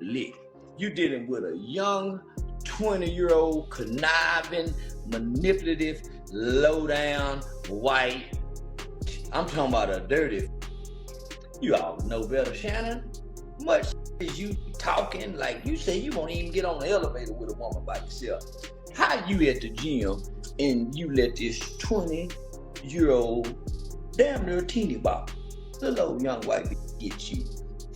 lick. You dealing with a young 20-year-old conniving, manipulative, low-down, white. I'm talking about a dirty. You all know better, Shannon. Much as you talking, like you say you won't even get on the elevator with a woman by yourself. How you at the gym and you let this 20-year-old, damn near teeny bop, little old young white get you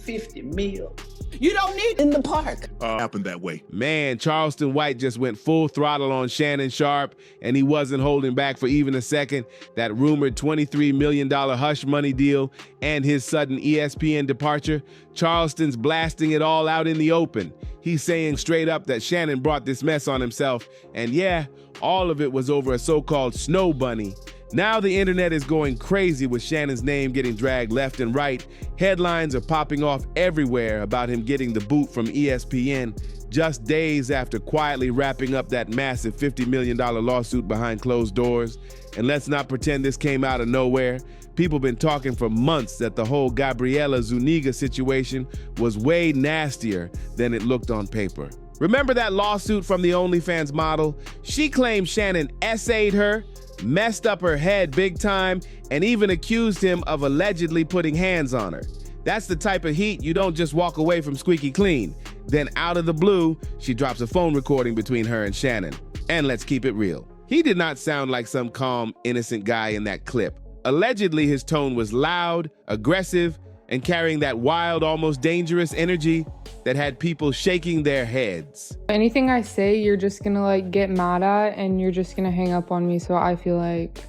50 mil? You don't need in the park. Happened that way. Man, Charleston White just went full throttle on Shannon Sharpe, and he wasn't holding back for even a second. That rumored $23 million hush money deal and his sudden ESPN departure, Charleston's blasting it all out in the open. He's saying straight up that Shannon brought this mess on himself, and yeah, all of it was over a so-called snow bunny. Now the internet is going crazy with Shannon's name getting dragged left and right. Headlines are popping off everywhere about him getting the boot from ESPN just days after quietly wrapping up that massive $50 million lawsuit behind closed doors. And let's not pretend this came out of nowhere. People been talking for months that the whole Gabriela Zuniga situation was way nastier than it looked on paper. Remember that lawsuit from the OnlyFans model? She claimed Shannon essayed her, messed up her head big time, and even accused him of allegedly putting hands on her. That's the type of heat you don't just walk away from squeaky clean. Then out of the blue, she drops a phone recording between her and Shannon. And let's keep it real. He did not sound like some calm, innocent guy in that clip. Allegedly, his tone was loud, aggressive, and carrying that wild, almost dangerous energy that had people shaking their heads. Anything I say, you're just gonna like get mad at and you're just gonna hang up on me, so I feel like...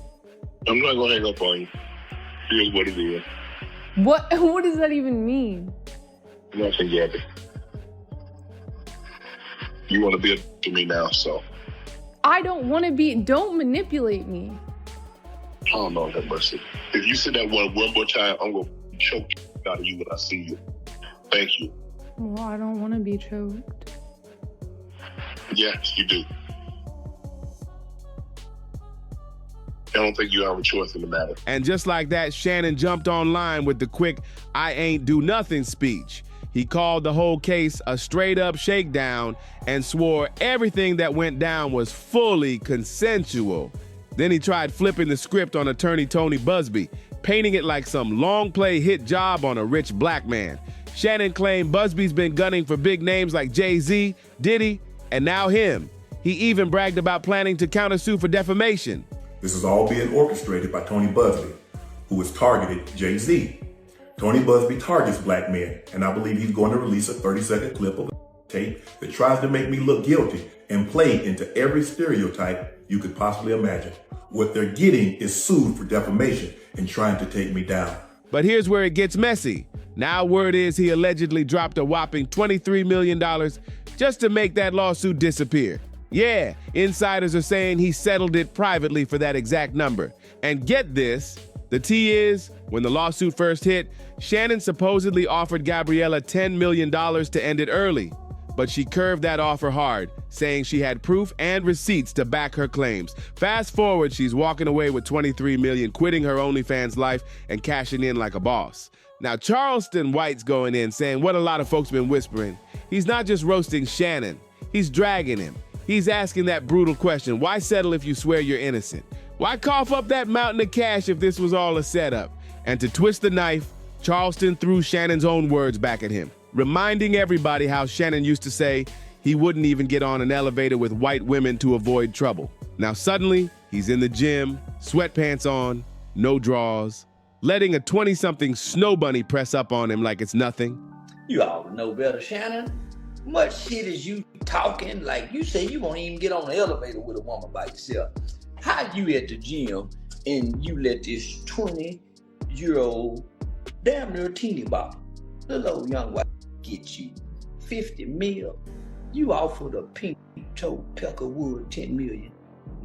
I'm not gonna hang up on you. Here's what it is. What does that even mean? Nothing, Gabby. You wanna be to me now, so... I don't wanna be, don't manipulate me. I don't know, have mercy. If you say that one more time, I'm gonna choke out of you when I see you. Thank you. Well, I don't want to be choked. Yes, you do. I don't think you have a choice in the matter. And just like that, Shannon jumped online with the quick, "I ain't do nothing" speech. He called the whole case a straight-up shakedown and swore everything that went down was fully consensual. Then he tried flipping the script on attorney Tony Busby, painting it like some long-play hit job on a rich black man. Shannon claimed Busby's been gunning for big names like Jay-Z, Diddy, and now him. He even bragged about planning to countersue for defamation. This is all being orchestrated by Tony Busby, who has targeted Jay-Z. Tony Busby targets black men, and I believe he's going to release a 30-second clip of tape that tries to make me look guilty and play into every stereotype you could possibly imagine. What they're getting is sued for defamation and trying to take me down. But here's where it gets messy. Now word is he allegedly dropped a whopping $23 million just to make that lawsuit disappear. Yeah, insiders are saying he settled it privately for that exact number. And get this, the tea is, when the lawsuit first hit, Shannon supposedly offered Gabriela $10 million to end it early. But she curved that offer hard, saying she had proof and receipts to back her claims. Fast forward, she's walking away with $23 million, quitting her OnlyFans life and cashing in like a boss. Now, Charleston White's going in, saying what a lot of folks been whispering. He's not just roasting Shannon, he's dragging him. He's asking that brutal question, why settle if you swear you're innocent? Why cough up that mountain of cash if this was all a setup? And to twist the knife, Charleston threw Shannon's own words back at him, reminding everybody how Shannon used to say he wouldn't even get on an elevator with white women to avoid trouble. Now suddenly, he's in the gym, sweatpants on, no drawers, letting a 20-something snow bunny press up on him like it's nothing. You all know better, Shannon. Much shit as you talking, like you say you won't even get on the elevator with a woman by yourself. How you at the gym and you let this 20-year-old, damn near teeny bop, little old young white get you 50 mil? You offered a pink toe Peckerwood 10 million.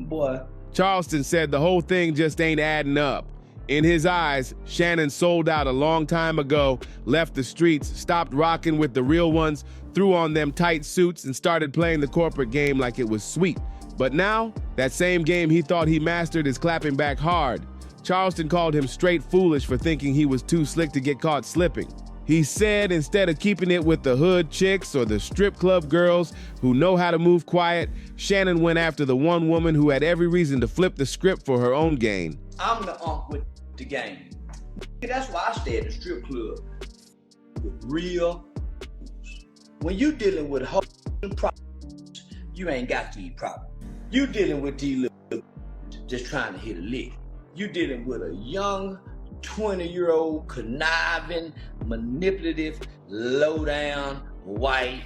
Boy. Charleston said the whole thing just ain't adding up. In his eyes, Shannon sold out a long time ago, left the streets, stopped rocking with the real ones, threw on them tight suits, and started playing the corporate game like it was sweet. But now, that same game he thought he mastered is clapping back hard. Charleston called him straight foolish for thinking he was too slick to get caught slipping. He said instead of keeping it with the hood chicks or the strip club girls who know how to move quiet, Shannon went after the one woman who had every reason to flip the script for her own gain. I'm the with the game. That's why I stay at the strip club with real. When you dealing with whole problems, you ain't got these problems. You dealing with these little just trying to hit a lick. You dealing with a young 20-year-old conniving, manipulative, low-down, white.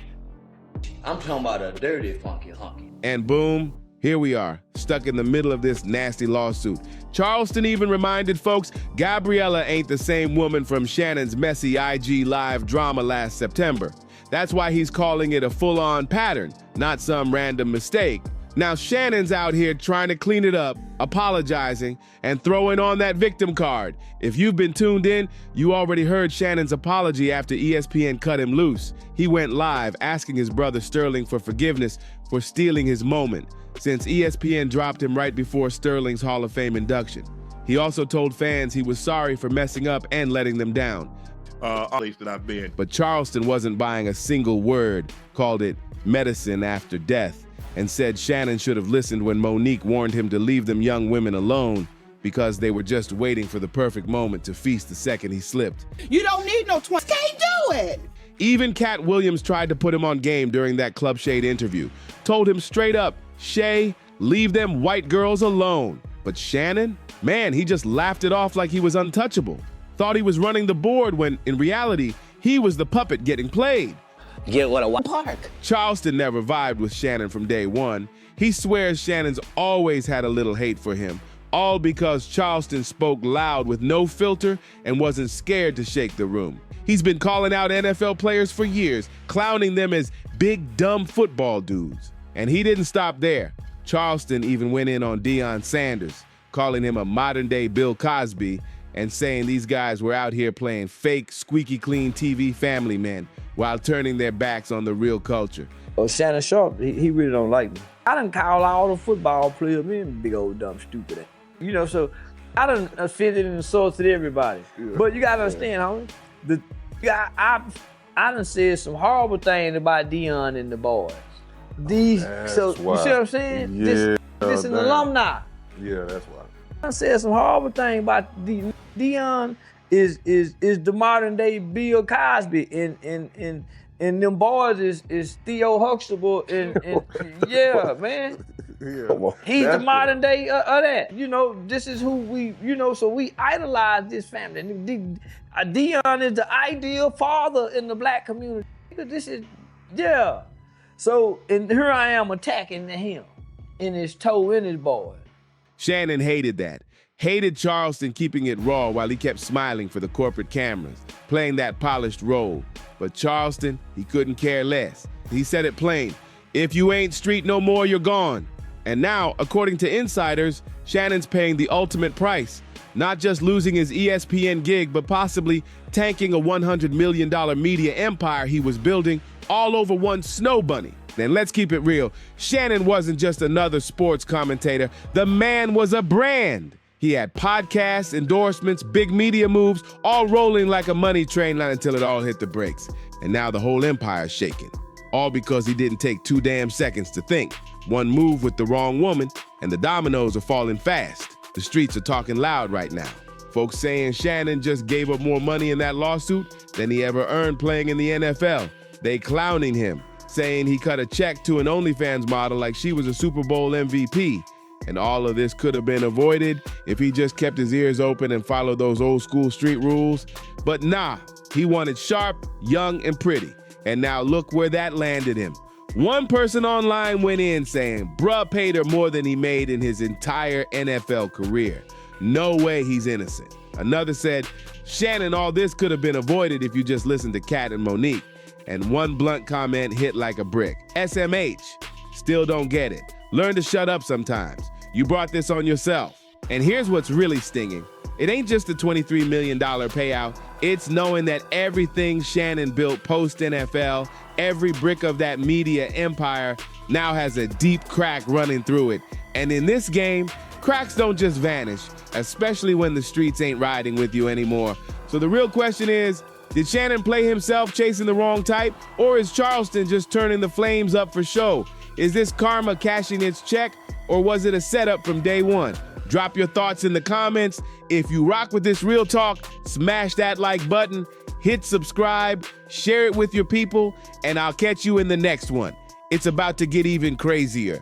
I'm talking about a dirty, funky hunky. And boom, here we are, stuck in the middle of this nasty lawsuit. Charleston even reminded folks Gabriella ain't the same woman from Shannon's messy IG Live drama last September. That's why he's calling it a full-on pattern, not some random mistake. Now Shannon's out here trying to clean it up, apologizing, and throwing on that victim card. If you've been tuned in, you already heard Shannon's apology after ESPN cut him loose. He went live asking his brother Sterling for forgiveness for stealing his moment, since ESPN dropped him right before Sterling's Hall of Fame induction. He also told fans he was sorry for messing up and letting them down. Place that I've been. But Charleston wasn't buying a single word, called it medicine after death, and said Shannon should have listened when Monique warned him to leave them young women alone because they were just waiting for the perfect moment to feast the second he slipped. You don't need no 20. Can't do it. Even Cat Williams tried to put him on game during that Club Shade interview. Told him straight up, Shay, leave them white girls alone. But Shannon, man, he just laughed it off like he was untouchable. Thought he was running the board when, in reality, he was the puppet getting played. Get what a park. Charleston never vibed with Shannon from day one. He swears Shannon's always had a little hate for him, all because Charleston spoke loud with no filter and wasn't scared to shake the room. He's been calling out NFL players for years, clowning them as big, dumb football dudes. And he didn't stop there. Charleston even went in on Deion Sanders, calling him a modern-day Bill Cosby and saying these guys were out here playing fake, squeaky clean TV family men while turning their backs on the real culture. Oh, Shannon Sharpe, he really don't like me. I done call all the football players men big old dumb stupid. You know, so I done offended and insulted everybody. Yeah. But you gotta understand, homie, I done said some horrible things about Deion and the boys. So you see what I'm saying? Yeah, this an alumni. Yeah, that's why. I said some horrible things about Deion is the modern day Bill Cosby and them boys is Theo Huxtable and yeah, man. Yeah. He's the modern day of that. You know, this is who we, you know, so we idolize this family. Deion is the ideal father in the black community. This is, yeah. So, and here I am attacking him in his toe in his boy. Shannon hated that. Hated Charleston keeping it raw while he kept smiling for the corporate cameras, playing that polished role. But Charleston, he couldn't care less. He said it plain, if you ain't street no more, you're gone. And now, according to insiders, Shannon's paying the ultimate price. Not just losing his ESPN gig, but possibly tanking a $100 million media empire he was building all over one snow bunny. And let's keep it real, Shannon wasn't just another sports commentator. The man was a brand. He had podcasts, endorsements, big media moves, all rolling like a money train, not until it all hit the brakes. And now the whole empire's shaking. All because he didn't take 2 damn seconds to think. One move with the wrong woman, and the dominoes are falling fast. The streets are talking loud right now. Folks saying Shannon just gave up more money in that lawsuit than he ever earned playing in the NFL. They clowning him, saying he cut a check to an OnlyFans model like she was a Super Bowl MVP. And all of this could have been avoided if he just kept his ears open and followed those old school street rules. But nah, he wanted sharp, young, and pretty. And now look where that landed him. One person online went in saying, bruh paid her more than he made in his entire NFL career. No way he's innocent. Another said, Shannon, all this could have been avoided if you just listened to Kat and Monique. And one blunt comment hit like a brick. SMH, still don't get it. Learn to shut up sometimes. You brought this on yourself. And here's what's really stinging. It ain't just the $23 million payout. It's knowing that everything Shannon built post-NFL, every brick of that media empire, now has a deep crack running through it. And in this game, cracks don't just vanish, especially when the streets ain't riding with you anymore. So the real question is, Did Shannon play himself chasing the wrong type, or is Charleston just turning the flames up for show? Is this karma cashing its check, or was it a setup from day one? Drop your thoughts in the comments. If you rock with this real talk, smash that like button, hit subscribe, share it with your people, and I'll catch you in the next one. It's about to get even crazier.